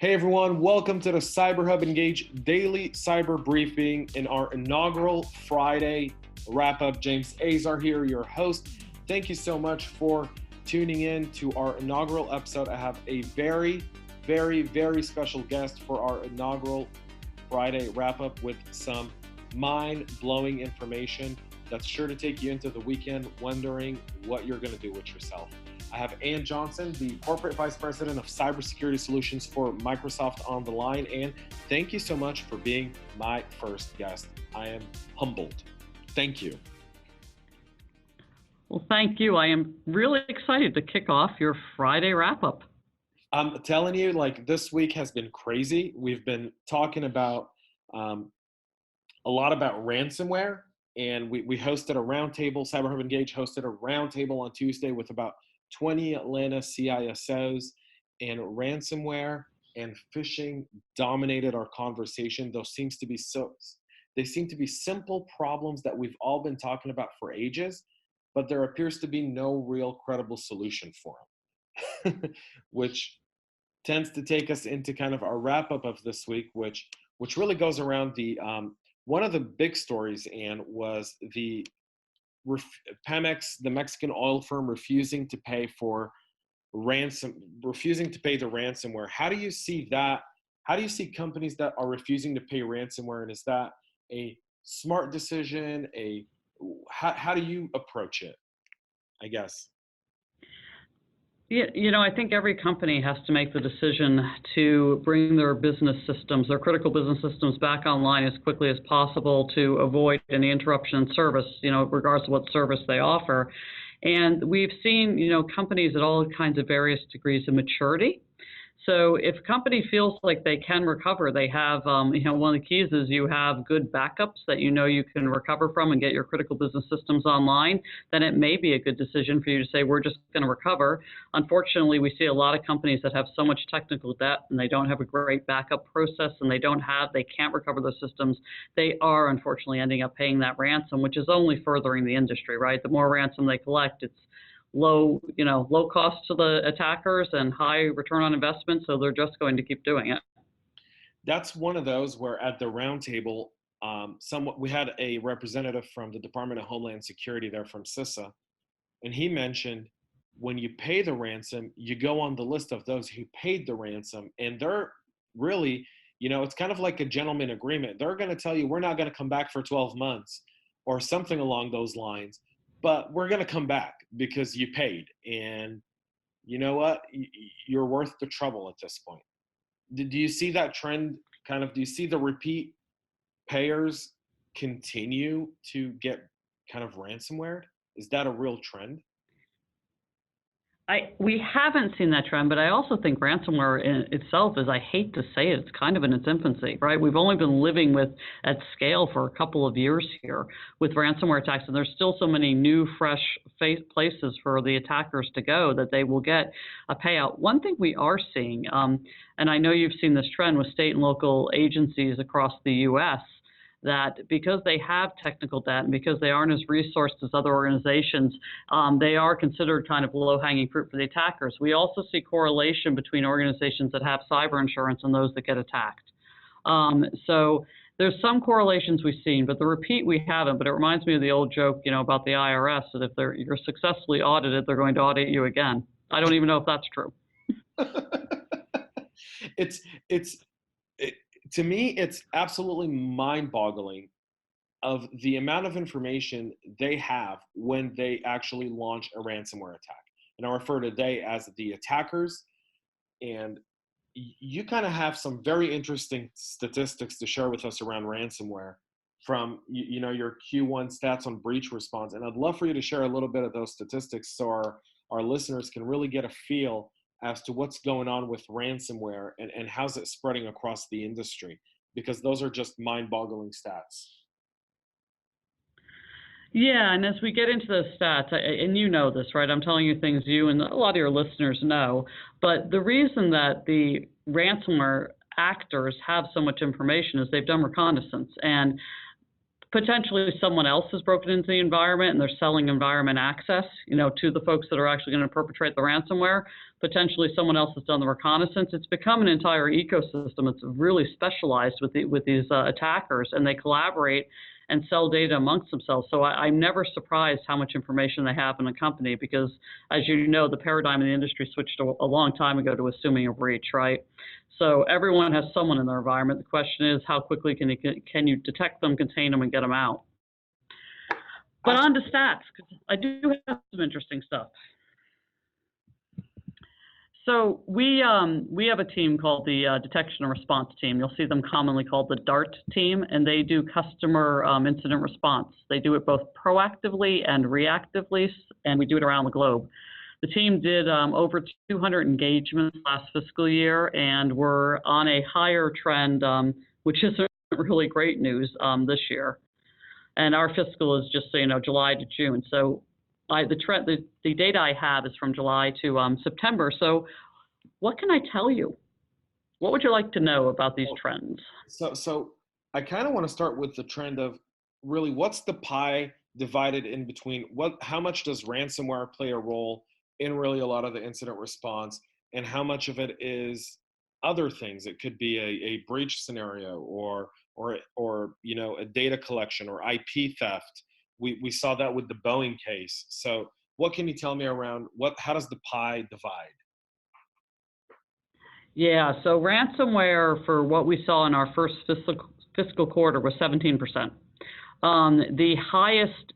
Hey everyone, welcome to the CyberHub Engage daily cyber briefing in our inaugural Friday wrap-up. James Azar here, your host. Thank you so much for tuning in to our inaugural episode. I have a very special guest for our inaugural Friday wrap-up with some mind-blowing information that's sure to take you into the weekend wondering what you're going to do with yourself. I have Ann Johnson, the Corporate Vice President of Cybersecurity Solutions for Microsoft on the line. Ann, thank you so much for being my first guest. I am humbled. Thank you. Well, thank you. I am really excited to kick off your Friday wrap-up. I'm telling you, this week has been crazy. We've been talking about a lot about ransomware, and we hosted a roundtable. CyberHub Engage hosted a roundtable on Tuesday with about 20 Atlanta CISOs, and ransomware and phishing dominated our conversation. They seem to be simple problems that we've all been talking about for ages, but there appears to be no real credible solution for them, which tends to take us into kind of our wrap up of this week, which really goes around the one of the big stories, and was the Pemex, the Mexican oil firm, refusing to pay the ransomware. How do you see that? How do you see companies that are refusing to pay ransomware? And is that a smart decision? How do you approach it, I guess? I think every company has to make the decision to bring their business systems, their critical business systems, back online as quickly as possible to avoid any interruption in service, regardless of what service they offer. And we've seen, companies at all kinds of various degrees of maturity. So if a company feels like they can recover, they have, one of the keys is you have good backups that you can recover from and get your critical business systems online, then it may be a good decision for you to say, we're just going to recover. Unfortunately, we see a lot of companies that have so much technical debt and they don't have a great backup process, and they can't recover those systems. They are unfortunately ending up paying that ransom, which is only furthering the industry, right? The more ransom they collect, it's low cost to the attackers and high return on investment, so they're just going to keep doing it. That's one of those where at the roundtable, we had a representative from the Department of Homeland Security there from CISA, and he mentioned when you pay the ransom, you go on the list of those who paid the ransom, and they're really, it's kind of like a gentleman agreement. They're going to tell you, we're not going to come back for 12 months or something along those lines, but we're going to come back because you paid. And you know what? You're worth the trouble at this point. Do you see that trend do you see the repeat payers continue to get kind of ransomware? Is that a real trend? We haven't seen that trend, but I also think ransomware in itself is, I hate to say it, it's kind of in its infancy, right? We've only been living at scale for a couple of years here with ransomware attacks, and there's still so many new, fresh places for the attackers to go that they will get a payout. One thing we are seeing, and I know you've seen this trend with state and local agencies across the U.S., that because they have technical debt and because they aren't as resourced as other organizations, they are considered kind of low-hanging fruit for the attackers. We also see correlation between organizations that have cyber insurance and those that get attacked. So there's some correlations we've seen, but the repeat we haven't. But it reminds me of the old joke, about the IRS, that if you're successfully audited, they're going to audit you again. I don't even know if that's true. To me, it's absolutely mind-boggling of the amount of information they have when they actually launch a ransomware attack. And I refer to they as the attackers. And you kind of have some very interesting statistics to share with us around ransomware from your Q1 stats on breach response. And I'd love for you to share a little bit of those statistics so our listeners can really get a feel as to what's going on with ransomware and how's it spreading across the industry, because those are just mind-boggling stats. Yeah, and as we get into those stats, and you know this, right? I'm telling you things you and a lot of your listeners know, but the reason that the ransomware actors have so much information is they've done reconnaissance. And Potentially someone else has broken into the environment and they're selling environment access, to the folks that are actually going to perpetrate the ransomware. Potentially someone else has done the reconnaissance. It's become an entire ecosystem. It's really specialized with these attackers, and they collaborate and sell data amongst themselves. So I'm never surprised how much information they have in a company because, as you know, the paradigm in the industry switched a long time ago to assuming a breach, right? So everyone has someone in their environment. The question is, how quickly can you detect them, contain them, and get them out? But on to stats, because I do have some interesting stuff. So we have a team called the Detection and Response Team. You'll see them commonly called the DART team, and they do customer incident response. They do it both proactively and reactively, and we do it around the globe. The team did over 200 engagements last fiscal year, and we're on a higher trend, which is really great news this year. And our fiscal is just so you know, July to June. So the data I have is from July to September. So what can I tell you? What would you like to know about these trends? So I kind of want to start with the trend of really what's the pie divided in between how much does ransomware play a role in really a lot of the incident response, and how much of it is other things? It could be a breach scenario or a data collection or IP theft. We saw that with the Boeing case. So what can you tell me around how does the pie divide? Yeah, so ransomware for what we saw in our first fiscal quarter was 17%. The highest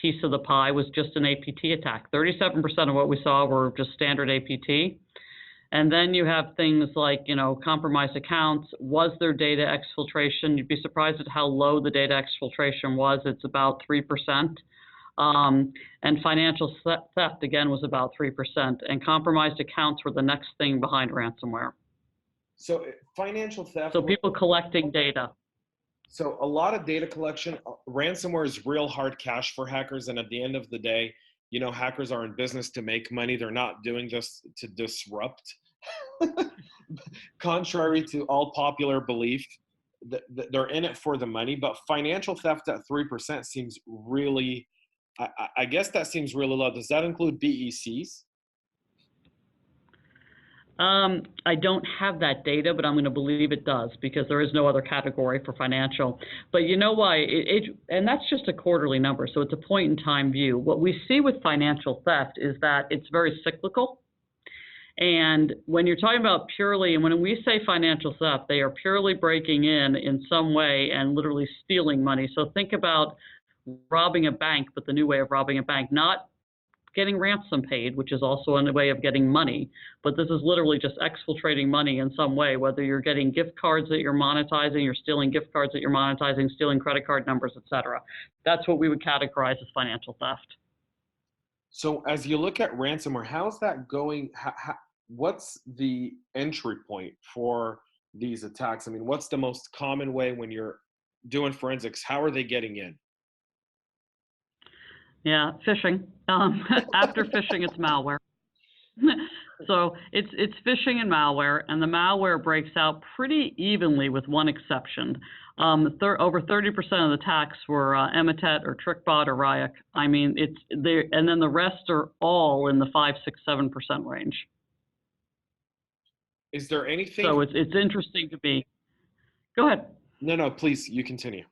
piece of the pie was just an APT attack. 37% of what we saw were just standard APT. And then you have things like, compromised accounts. Was there data exfiltration? You'd be surprised at how low the data exfiltration was. It's about 3%. And financial theft, again, was about 3%. And compromised accounts were the next thing behind ransomware. So financial theft. So people collecting data. So a lot of data collection. Ransomware is real hard cash for hackers. And at the end of the day, hackers are in business to make money. They're not doing this to disrupt. Contrary to all popular belief, they're in it for the money. But financial theft at 3% seems really, I guess that seems really low. Does that include BECs? I don't have that data, but I'm going to believe it does because there is no other category for financial. But you know why? And that's just a quarterly number, so it's a point-in-time view. What we see with financial theft is that it's very cyclical. And when you're talking about purely, and when we say financial theft, they are purely breaking in some way and literally stealing money. So think about robbing a bank, but the new way of robbing a bank, not getting ransom paid, which is also a way of getting money, but this is literally just exfiltrating money in some way, whether you're getting gift cards that you're monetizing, you're stealing gift cards that you're monetizing, stealing credit card numbers, etc. That's what we would categorize as financial theft. So as you look at ransomware, how's that going? What's the entry point for these attacks? I mean, what's the most common way when you're doing forensics? How are they getting in? Yeah, phishing. After phishing, it's malware. So it's phishing and malware, and the malware breaks out pretty evenly with one exception. Over 30% of the attacks were Emotet or TrickBot or Ryuk. I mean, it's there, and then the rest are all in the 5, 6, 7% range. Is there anything? So it's interesting to be. Go ahead. No, please, you continue.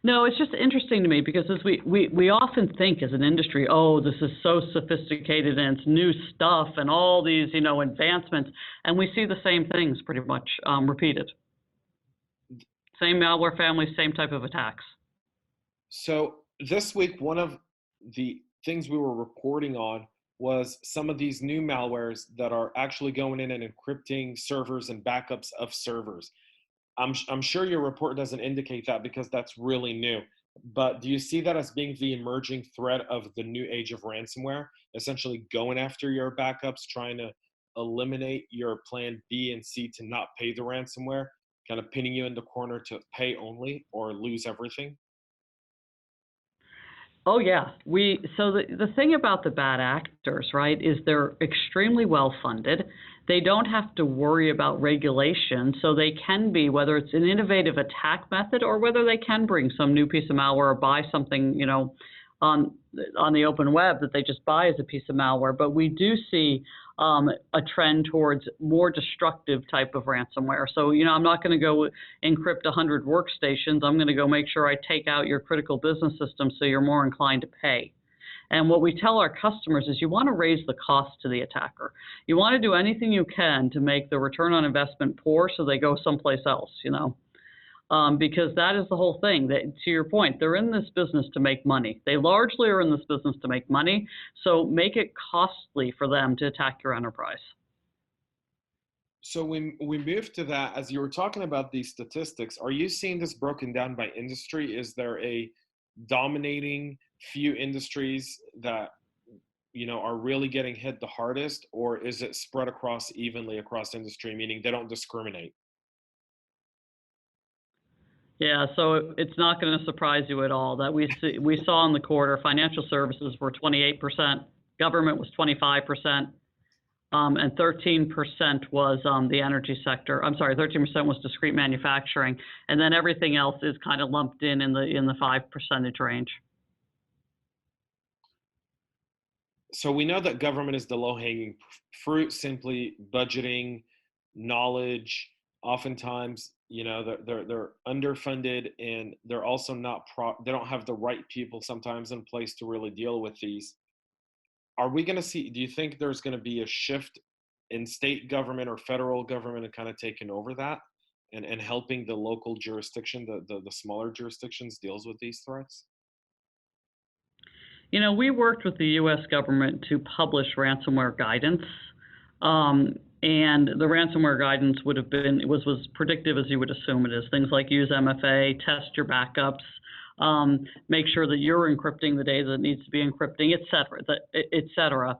No, it's just interesting to me because as we often think as an industry, oh, this is so sophisticated and it's new stuff and all these, advancements, and we see the same things pretty much repeated. Same malware family, same type of attacks. So this week, one of the things we were reporting on was some of these new malwares that are actually going in and encrypting servers and backups of servers. I'm sure your report doesn't indicate that because that's really new, but do you see that as being the emerging threat of the new age of ransomware, essentially going after your backups, trying to eliminate your plan B and C to not pay the ransomware, kind of pinning you in the corner to pay only or lose everything? Oh yeah, so the thing about the bad actors, right, is they're extremely well funded. They don't have to worry about regulation, so they can be, whether it's an innovative attack method or whether they can bring some new piece of malware or buy something, on the open web that they just buy as a piece of malware. But we do see a trend towards more destructive type of ransomware. So, I'm not going to go encrypt 100 workstations. I'm going to go make sure I take out your critical business system so you're more inclined to pay. And what we tell our customers is you want to raise the cost to the attacker. You want to do anything you can to make the return on investment poor so they go someplace else, because that is the whole thing. That, to your point, they're in this business to make money. They largely are in this business to make money, so make it costly for them to attack your enterprise. So when we move to that, as you were talking about these statistics, are you seeing this broken down by industry? Is there a dominating few industries that are really getting hit the hardest, or is it spread across evenly across industry, meaning they don't discriminate? Yeah, so it's not going to surprise you at all that we saw in the quarter financial services were 28%, government was 25%, and 13% was the energy sector. I'm sorry, 13% was discrete manufacturing, and then everything else is kind of lumped in the 5% range. So we know that government is the low-hanging fruit, simply budgeting, knowledge. Oftentimes, they're underfunded, and they're also they don't have the right people sometimes in place to really deal with these. Are we going to see? Do you think there's going to be a shift in state government or federal government and kind of taking over that and helping the local jurisdiction, the smaller jurisdictions, deals with these threats? We worked with the U.S. government to publish ransomware guidance, and the ransomware guidance was predictive, as you would assume it is. Things like use MFA, test your backups, make sure that you're encrypting the data that needs to be encrypting, et cetera.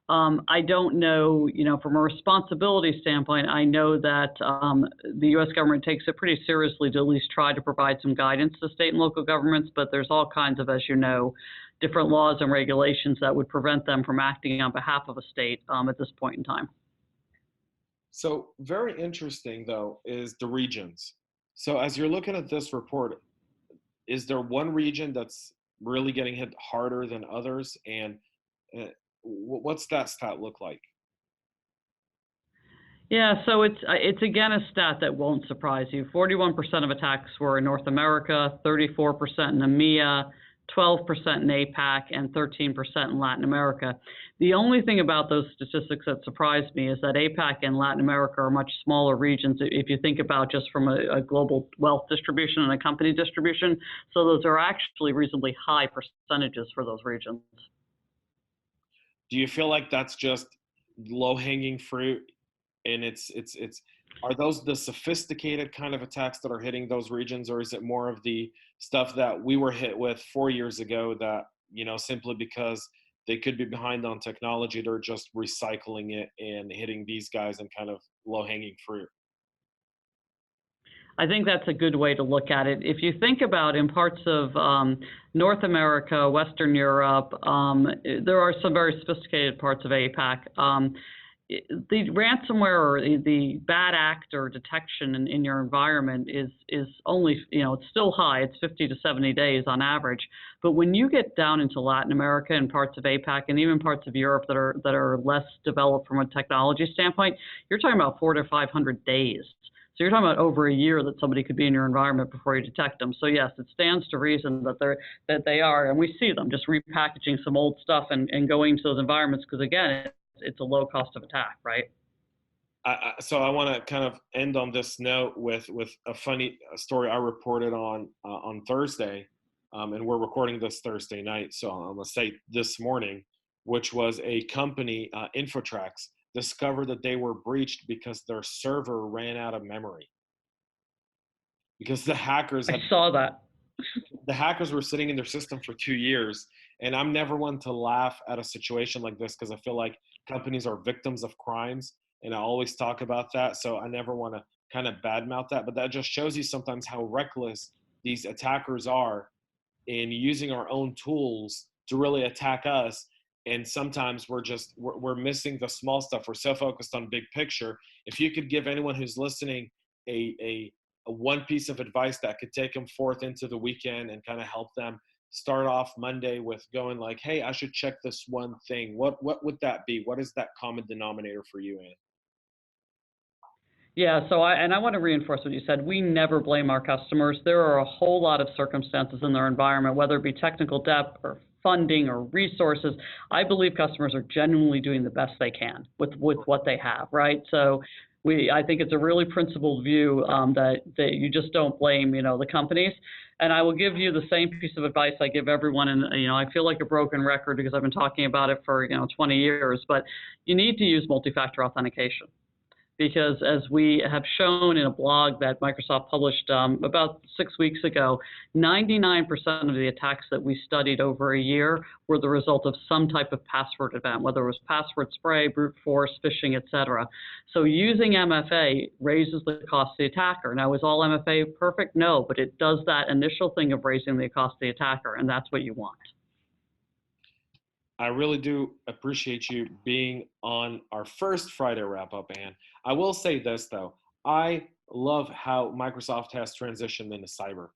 I don't know, from a responsibility standpoint, I know that the U.S. government takes it pretty seriously to at least try to provide some guidance to state and local governments, but there's all kinds of, as you know, different laws and regulations that would prevent them from acting on behalf of a state at this point in time. So very interesting, though, is the regions. So as you're looking at this report, is there one region that's really getting hit harder than others? And what's that stat look like? Yeah, so it's again a stat that won't surprise you. 41% of attacks were in North America, 34% in EMEA, 12% in APAC, and 13% in Latin America. The only thing about those statistics that surprised me is that APAC and Latin America are much smaller regions if you think about just from a global wealth distribution and a company distribution. So those are actually reasonably high percentages for those regions. Do you feel like that's just low-hanging fruit, and are those the sophisticated kind of attacks that are hitting those regions, or is it more of the stuff that we were hit with 4 years ago that, simply because they could be behind on technology, they're just recycling it and hitting these guys in kind of low-hanging fruit? I think that's a good way to look at it. If you think about in parts of North America, Western Europe, there are some very sophisticated parts of APAC. The ransomware or the bad actor detection in your environment is only, it's still high. It's 50 to 70 days on average. But when you get down into Latin America and parts of APAC and even parts of Europe that are less developed from a technology standpoint, you're talking about 400 to 500 days. So you're talking about over a year that somebody could be in your environment before you detect them. So yes, it stands to reason that they are, and we see them just repackaging some old stuff and going into those environments because again, it's a low cost of attack, right? So I want to kind of end on this note with a funny story I reported on Thursday, and we're recording this Thursday night. So I'm gonna say this morning, which was a company, Infotrax, discovered that they were breached because their server ran out of memory. Because the hackers I saw that. The hackers were sitting in their system for 2 years, and I'm never one to laugh at a situation like this because I feel like companies are victims of crimes, and I always talk about that. So I never want to kind of badmouth that, but that just shows you sometimes how reckless these attackers are in using our own tools to really attack us. And sometimes we're missing the small stuff. We're so focused on big picture. If you could give anyone who's listening a one piece of advice that could take them forth into the weekend and kind of help them start off Monday with going like, hey, I should check this one thing, what would that be? What is that common denominator for you, Ann? Yeah, so I want to reinforce what you said. We never blame our customers. There are a whole lot of circumstances in their environment, whether it be technical debt or funding or resources. I believe customers are genuinely doing the best they can with what they have, right? So I think it's a really principled view that you just don't blame, the companies. And I will give you the same piece of advice I give everyone. And, I feel like a broken record because I've been talking about it for, 20 years, but you need to use multi-factor authentication. Because as we have shown in a blog that Microsoft published about 6 weeks ago, 99% of the attacks that we studied over a year were the result of some type of password event, whether it was password spray, brute force, phishing, etc. So using MFA raises the cost of the attacker. Now, is all MFA perfect? No, but it does that initial thing of raising the cost of the attacker, and that's what you want. I really do appreciate you being on our first Friday wrap up, Ann. I will say this though, I love how Microsoft has transitioned into cyber.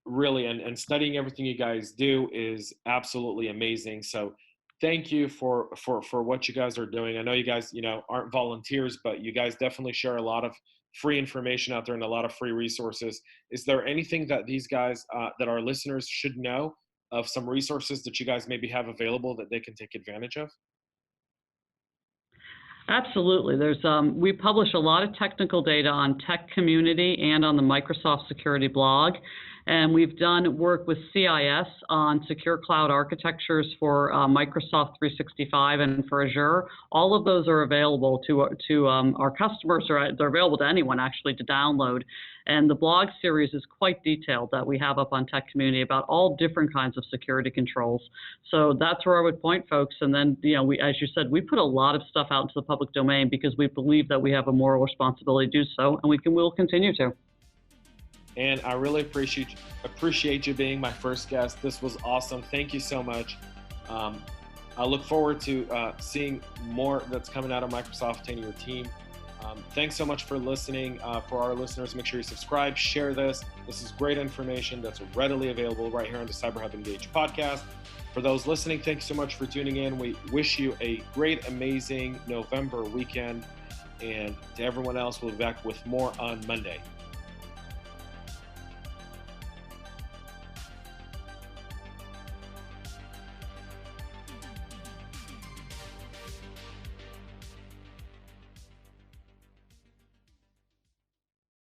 Really, and studying everything you guys do is absolutely amazing. So thank you for what you guys are doing. I know you guys, aren't volunteers, but you guys definitely share a lot of free information out there and a lot of free resources. Is there anything that these guys, that our listeners should know of, some resources that you guys maybe have available that they can take advantage of? Absolutely. We publish a lot of technical data on Tech Community and on the Microsoft Security blog. And we've done work with CIS on secure cloud architectures for Microsoft 365 and for Azure. All of those are available to our customers, or they're available to anyone actually to download. And the blog series is quite detailed that we have up on Tech Community about all different kinds of security controls. So that's where I would point folks. And then, as you said, we put a lot of stuff out into the public domain because we believe that we have a moral responsibility to do so, and we'll continue to. And I really appreciate you being my first guest. This was awesome. Thank you so much. I look forward to seeing more that's coming out of Microsoft and your team. Thanks so much for listening. For our listeners, make sure you subscribe, share this. This is great information that's readily available right here on the CyberHub Engage podcast. For those listening, thanks so much for tuning in. We wish you a great, amazing November weekend. And to everyone else, we'll be back with more on Monday.